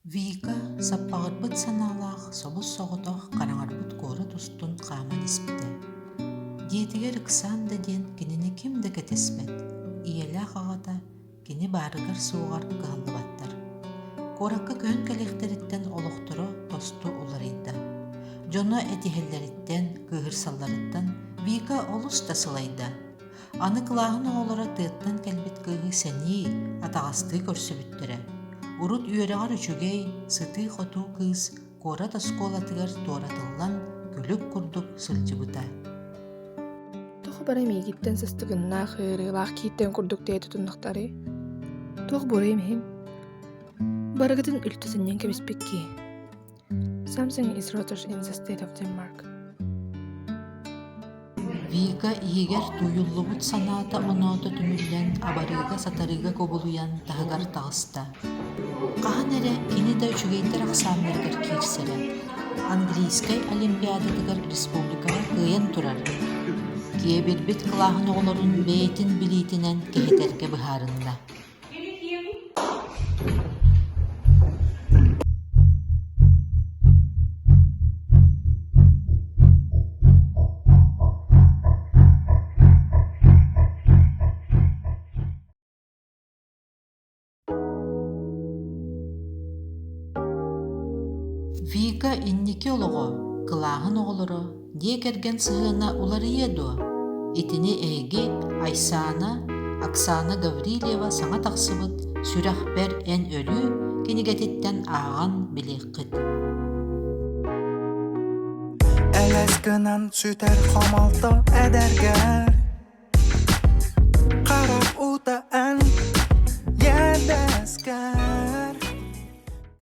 Вика саппағырбыт санаалаах солус соҕотох хараҥарбыт куора тустун хааман испите. Диэтигэр ыксаан да диэн кинини ким да кэтэспэт, ийэлээх аҕата кини баарыгар сууҕар кыһаллыбаттар. Куоракка көһүн кэлиэхтэриттэн олохторо тосту уларыйда. Дьоно этиһэллэриттэн, кыыһырсалларыттан Вика олус да сылайда. Аны кылааһын оҕолоро тыаттан кэлбит кыыһы сэнии атаҕастыы көрсүбүттэрэ. Урут үөрэҕэр үчүгэй сытыы хотуу кыыс куора тоскуолатыгар туоратыллан күлүк курдук сылдьыбыта. Туох бара миигиттэн сыстыгыннаах ырыылаах кииттэн курдук тээ тутуннахтары. Туох бурайым хим. Барагытын үлтүсүннен кебиспекки. Something is rotted in the state of Denmark. Вика иһигэр туйуллубут санаата оноото түмүллэн абарыыга сатарыыга кобулуян таһыгар таҕыста. Хаһан эрэ кини да үчүгэйдэр ахсааннаргар киирсэрэ. Английскай олимпиадатыгар республикага кыайан турар. Киэ билбит кылааһын оҕолорун бэйэтин билиитинэн кэһэтэргэ быһаарынна. Вика инники олоҕо, кылааһын оҕолоро, дие кэргэн сыһыана уларыйа дуо. Итини эһиги Айсаана, Оксана Гаврилева саҥа тахсыбыт сүрэхбэр эн өлүү кинигэтиттэн ааҕан билиэххит. Äläs gынан sütär hamalta ädärgär.